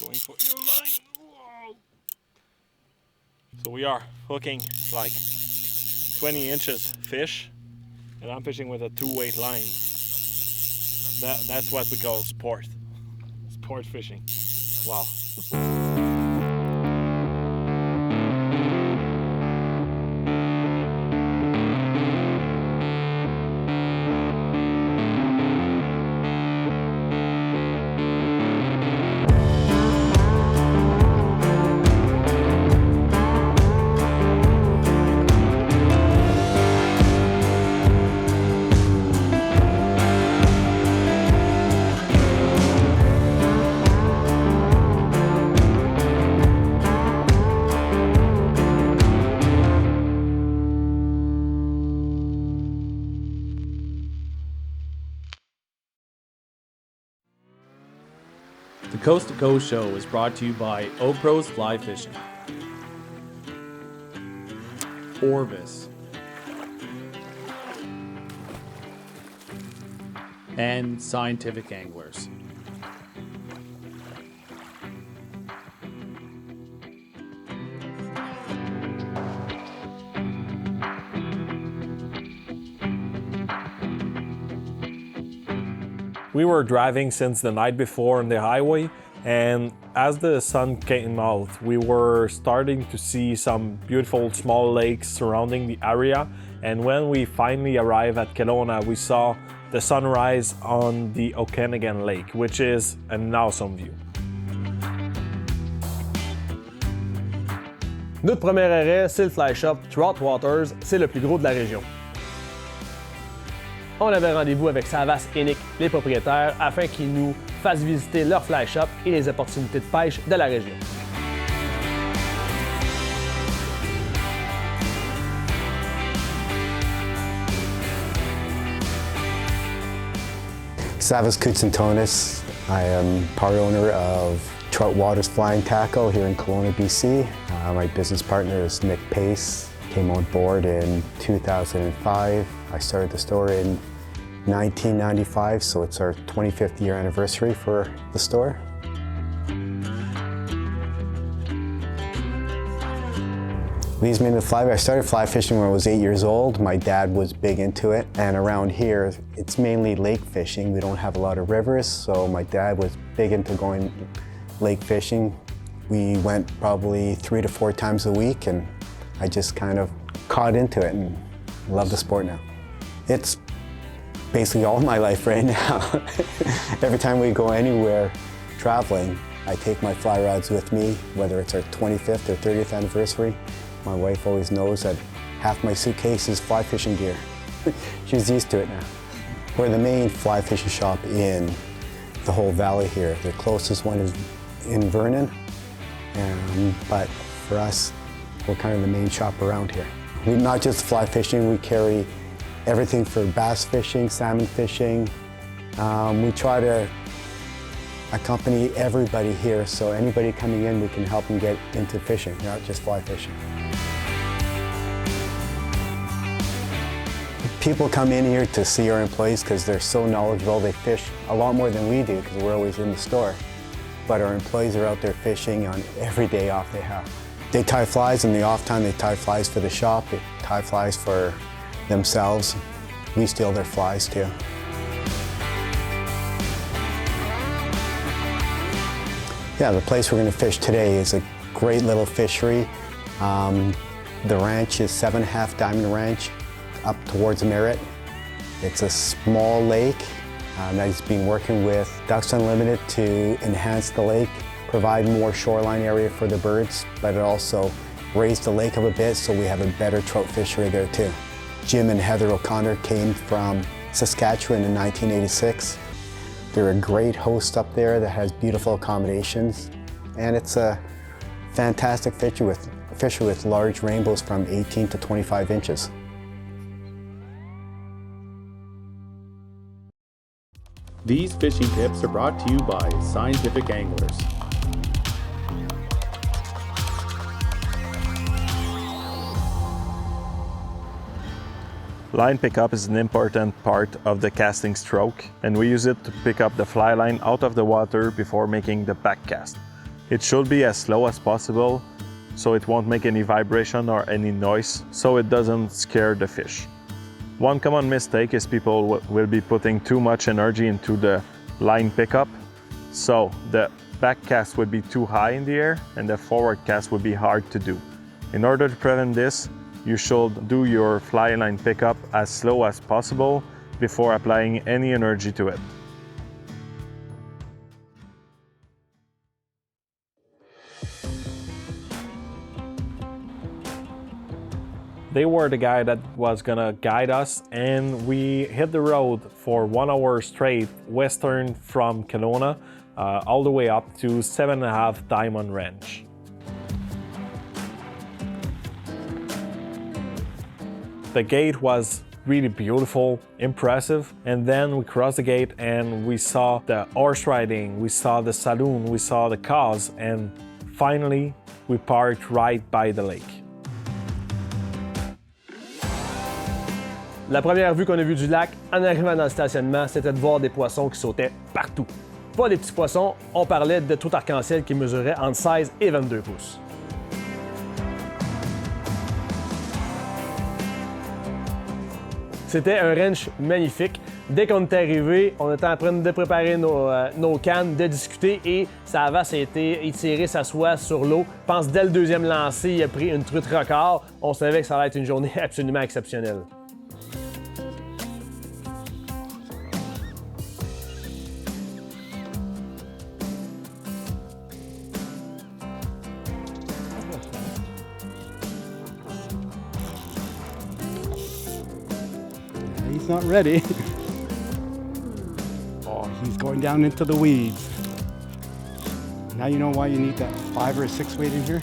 Going for your line. Whoa. So we are hooking like 20 inches fish, and I'm fishing with a 2-weight line. That's what we call sport fishing. Wow. The Coast to Coast Show is brought to you by Opro's Fly Fishing, Orvis, and Scientific Anglers. We were driving since the night before on the highway, and as the sun came out, we were starting to see some beautiful small lakes surrounding the area. And when we finally arrived at Kelowna, we saw the sunrise on the Okanagan Lake, which is an awesome view. Notre premier arrêt, c'est le fly shop Trout Water, c'est le plus gros de la région. On avait rendez-vous avec Savas et Nick, les propriétaires, afin qu'ils nous fassent visiter leur fly shop et les opportunités de pêche de la région. Savas Tonis. I am part owner of Trout Water's Flying Tackle here in Kelowna, BC. My business partner is Nick Pace. Came on board in 2005. I started the store in 1995, so it's our 25th year anniversary for the store. Leads me into fly. I started fly fishing when I was 8 years old. My dad was big into it, and around here it's mainly lake fishing. We don't have a lot of rivers, so my dad was big into going lake fishing. We went probably 3 to 4 times a week, and I just kind of caught into it and love the sport now. It's basically all my life right now. Every time we go anywhere traveling, I take my fly rods with me, whether it's our 25th or 30th anniversary. My wife always knows that half my suitcase is fly fishing gear. She's used to it now. We're the main fly fishing shop in the whole valley here. The closest one is in Vernon, but for us, we're kind of the main shop around here. We're not just fly fishing, we carry everything for bass fishing, salmon fishing. We try to accompany everybody here, so anybody coming in, we can help them get into fishing, not just fly fishing. People come in here to see our employees because they're so knowledgeable. They fish a lot more than we do because we're always in the store. But our employees are out there fishing on every day off they have. They tie flies in the off time, they tie flies for the shop, they tie flies for themselves. We steal their flies too. Yeah, the place we're going to fish today is a great little fishery. The ranch is 7.5 Diamond Ranch up towards Merritt. It's a small lake that he's been working with Ducks Unlimited to enhance the lake, provide more shoreline area for the birds, but it also raised the lake up a bit so we have a better trout fishery there too. Jim and Heather O'Connor came from Saskatchewan in 1986. They're a great host up there that has beautiful accommodations, and it's a fantastic fishery with large rainbows from 18 to 25 inches. These fishing tips are brought to you by Scientific Anglers. Line pickup is an important part of the casting stroke, and we use it to pick up the fly line out of the water before making the back cast. It should be as slow as possible so it won't make any vibration or any noise, so it doesn't scare the fish. One common mistake is people will be putting too much energy into the line pickup, so the back cast would be too high in the air and the forward cast would be hard to do. In order to prevent this, you should do your fly line pickup as slow as possible before applying any energy to it. They were the guy that was gonna guide us, and we hit the road for 1 hour straight western from Kelowna, all the way up to 7.5 Diamond Ranch. The gate was really beautiful, impressive, and then we crossed the gate and we saw the horse riding, we saw the saloon, we saw the cows, and finally we parked right by the lake. La première vue qu'on a vue du lac en arrivant dans le stationnement, c'était de voir des poissons qui sautaient partout. Pas des petits poissons, on parlait de trout arc-en-ciel qui mesuraient entre 16 et 22 pouces. C'était un ranch magnifique. Dès qu'on est arrivé, on était en train de préparer nos cannes, de discuter, et Savas a été étiré sa soie sur l'eau. Je pense dès le deuxième lancer, il a pris une truite record. On savait que ça allait être une journée absolument exceptionnelle. He's not ready. Oh, he's going down into the weeds. Now you know why you need that 5 or 6 weight in here?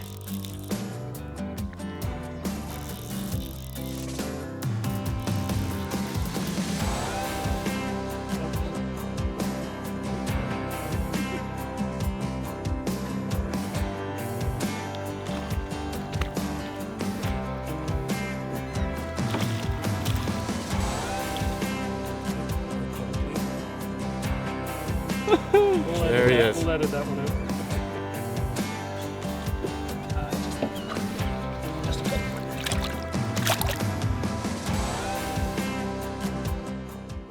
There he is. We'll edit that one out.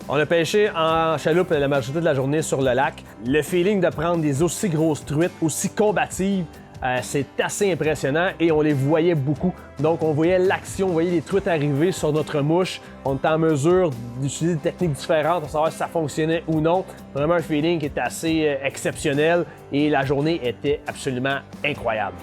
On a pêché en chaloupe la majorité de la journée sur le lac. Le feeling de prendre des aussi grosses truites, aussi combatives, c'est assez impressionnant et on les voyait beaucoup. Donc on voyait l'action, on voyait les truites arriver sur notre mouche. On était en mesure d'utiliser des techniques différentes pour savoir si ça fonctionnait ou non. Vraiment un feeling qui était assez exceptionnel et la journée était absolument incroyable.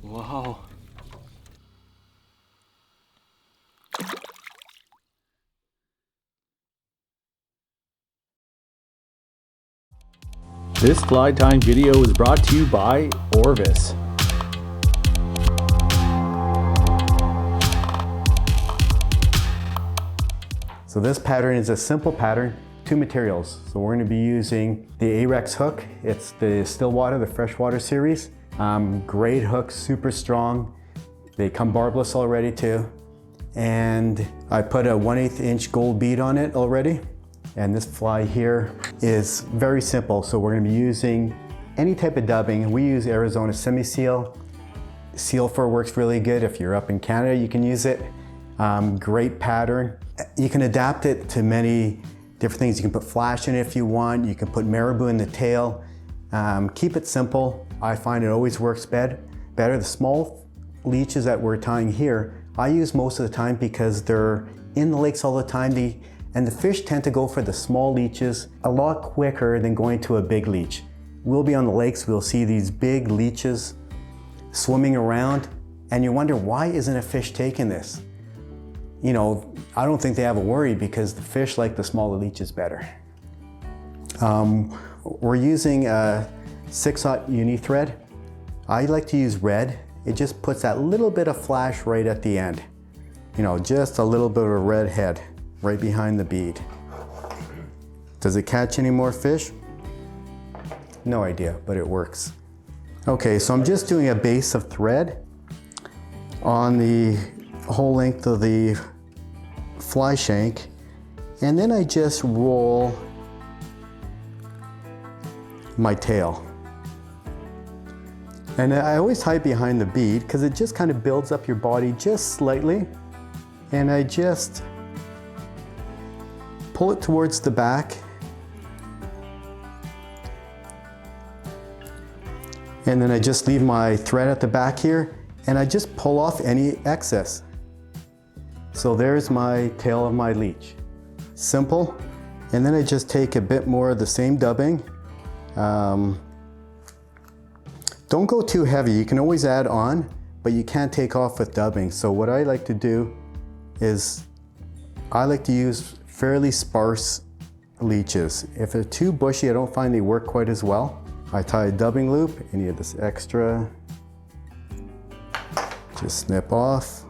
Wow. This Fly Time video is brought to you by Orvis. So this pattern is a simple pattern, 2 materials. So we're going to be using the Ahrex hook. It's the Stillwater, the freshwater series. Great hooks, super strong. They come barbless already too. And I put a 1/8 inch gold bead on it already. And this fly here is very simple. So we're going to be using any type of dubbing. We use Arizona semi-seal. Seal fur works really good. If you're up in Canada, you can use it. Great pattern. You can adapt it to many different things. You can put flash in it if you want. You can put marabou in the tail. Keep it simple. I find it always works better. The small leeches that we're tying here, I use most of the time because they're in the lakes all the time. And the fish tend to go for the small leeches a lot quicker than going to a big leech. We'll be on the lakes, we'll see these big leeches swimming around, and you wonder, why isn't a fish taking this? You know, I don't think they have a worry because the fish like the smaller leeches better. We're using a 6/0 uni thread. I like to use red. It just puts that little bit of flash right at the end. You know, just a little bit of a red head right behind the bead. Does it catch any more fish? No idea, but it works. Okay, so I'm just doing a base of thread on the whole length of the fly shank, and then I just roll my tail. And I always hide behind the bead because it just kind of builds up your body just slightly, and I just pull it towards the back, and then I just leave my thread at the back here, and I just pull off any excess. So there's my tail of my leech. Simple. And then I just take a bit more of the same dubbing. Don't go too heavy. You can always add on, but you can't take off with dubbing. So what I like to do is I like to use fairly sparse leeches. If they're too bushy, I don't find they work quite as well. I tie a dubbing loop, and you have this extra, just snip off.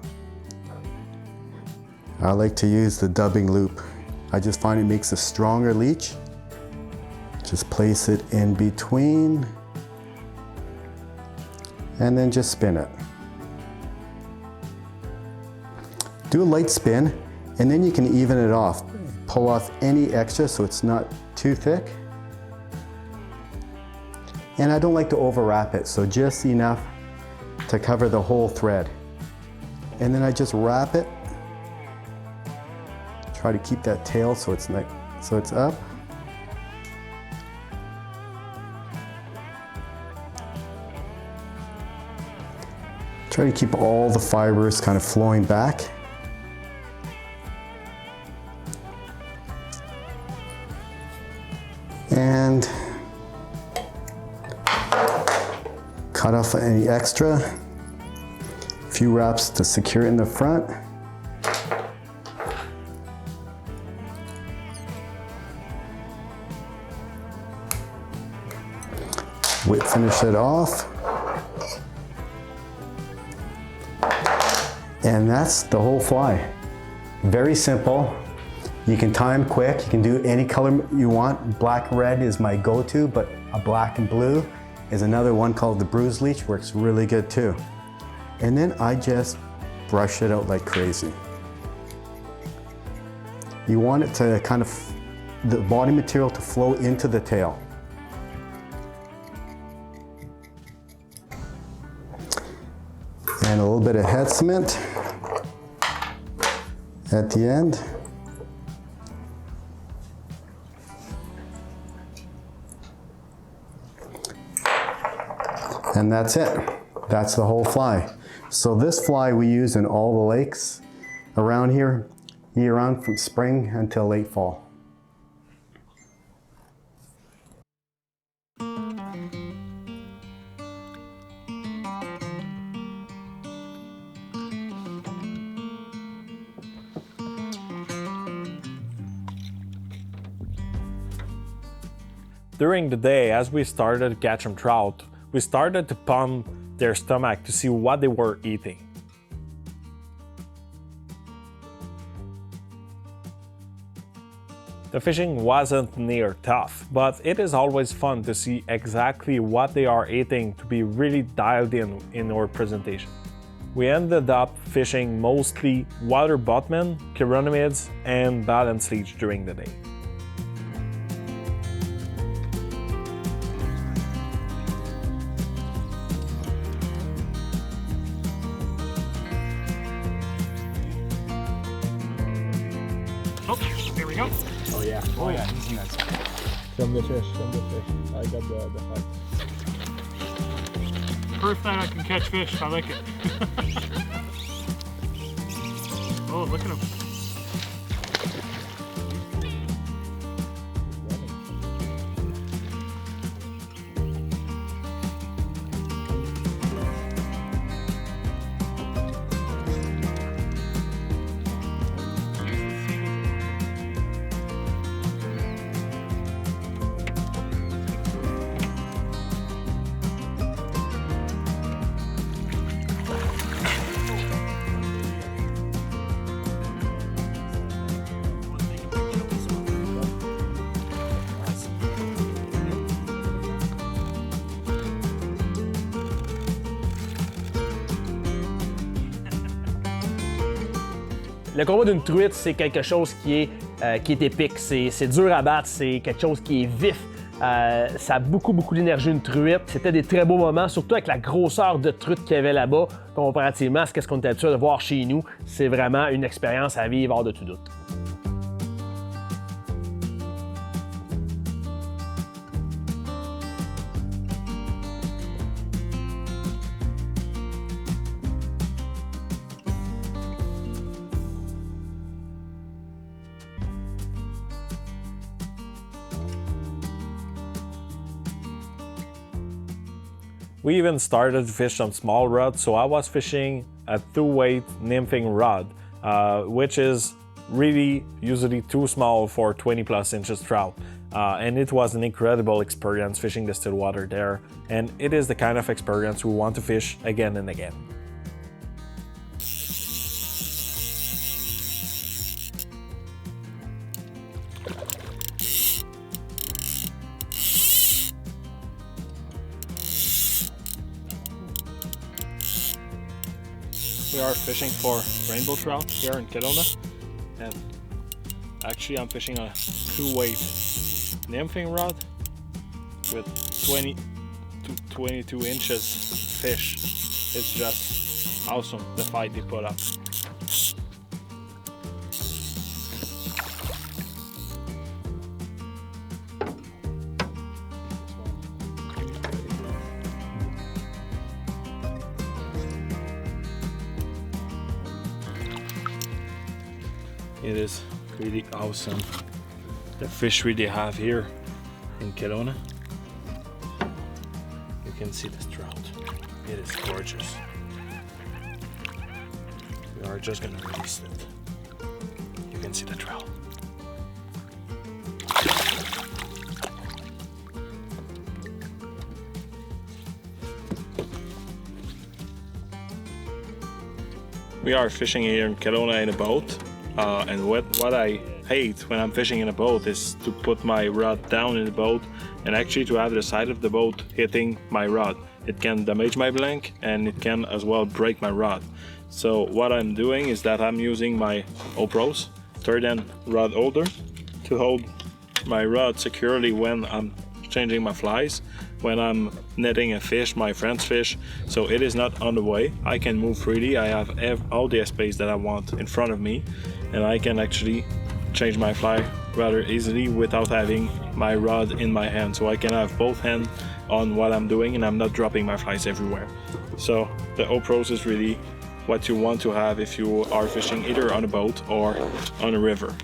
I like to use the dubbing loop. I just find it makes a stronger leech. Just place it in between, and then just spin it. Do a light spin, and then you can even it off. Pull off any extra so it's not too thick. And I don't like to overwrap it, so just enough to cover the whole thread. And then I just wrap it. Try to keep that tail so it's up. Try to keep all the fibers kind of flowing back. And cut off any extra. A few wraps to secure it in the front. Finish it off. And that's the whole fly. Very simple. You can tie them quick. You can do any color you want. Black and red is my go-to, but a black and blue is another one called the bruise leech. Works really good too. And then I just brush it out like crazy. You want it to kind of, the body material to flow into the tail. And a little bit of head cement at the end. And that's it. That's the whole fly. So this fly we use in all the lakes around here, year-round from spring until late fall. During the day, as we started catching trout, we started to pump their stomach to see what they were eating. The fishing wasn't near tough, but it is always fun to see exactly what they are eating to be really dialed in our presentation. We ended up fishing mostly water buttmen, chironomids, and balance leech during the day. we go. Oh yeah. Oh yeah, he's in that spot. From the fish. I got the fight. Proof that I can catch fish. I like it. Oh, look at him. Le combat d'une truite, c'est quelque chose qui est épique. C'est dur à battre, c'est quelque chose qui est vif. Ça a beaucoup d'énergie, une truite. C'était des très beaux moments, surtout avec la grosseur de truite qu'il y avait là-bas, comparativement à ce qu'on était habitué de voir chez nous. C'est vraiment une expérience à vivre hors de tout doute. We even started to fish some small rods, so I was fishing a 2-weight nymphing rod, which is really usually too small for 20+ inches trout. And it was an incredible experience fishing the Stillwater there, and it is the kind of experience we want to fish again and again. We are fishing for rainbow trout here in Kelowna, and actually I'm fishing a 2-weight nymphing rod with 20 to 22 inches fish. It's just awesome, the fight they put up. It is really awesome, the fishery they have here in Kelowna. You can see this trout. It is gorgeous. We are just gonna release it. You can see the trout. We are fishing here in Kelowna in a boat. And what I hate when I'm fishing in a boat is to put my rod down in the boat and actually to have the side of the boat hitting my rod. It can damage my blank and it can as well break my rod. So what I'm doing is that I'm using my O-Pros 3rd rod holder to hold my rod securely when I'm changing my flies, when I'm netting a fish, my friend's fish, so it is not on the way. I can move freely. I have all the space that I want in front of me, and I can actually change my fly rather easily without having my rod in my hand. So I can have both hands on what I'm doing and I'm not dropping my flies everywhere. So the O-Pros is really what you want to have if you are fishing either on a boat or on a river.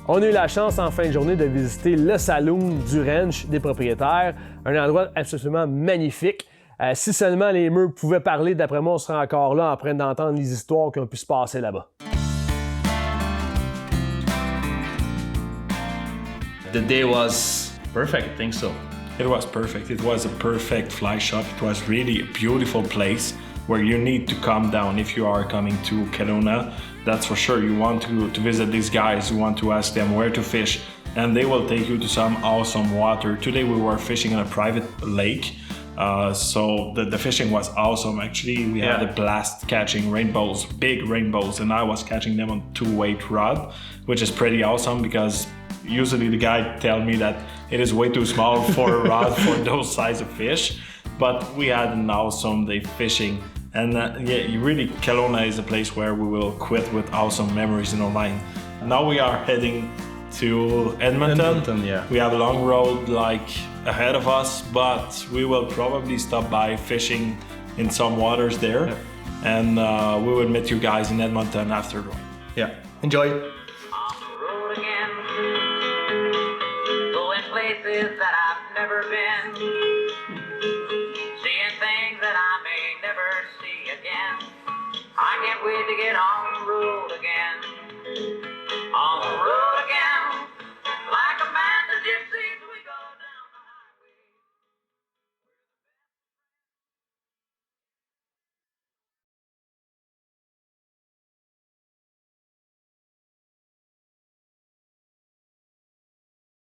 On a eu la chance en fin de journée de visiter le saloon du ranch des propriétaires, un endroit absolument magnifique. Si seulement les murs pouvaient parler, d'après moi, on serait encore là en train d'entendre les histoires qui ont pu se passer là-bas. The day was perfect, I think so. It was perfect. It was a perfect fly shop. It was really a beautiful place. where you need to come down if you are coming to Kelowna. That's for sure. You want to visit these guys, you want to ask them where to fish, and they will take you to some awesome water. Today we were fishing in a private lake. So the fishing was awesome. Actually, we had a blast catching rainbows, big rainbows, and I was catching them on 2-weight rod, which is pretty awesome because usually the guy tell me that it is way too small for a rod for those size of fish. But we had an awesome day fishing, and really Kelowna is a place where we will quit with awesome memories in our mind. Now we are heading to Edmonton. Yeah. We have a long road ahead of us, but we will probably stop by fishing in some waters there, and we will meet you guys in Edmonton after. Yeah. Enjoy. On the road again, going places that I've never been, seeing things that I may never see again. I can't wait to get on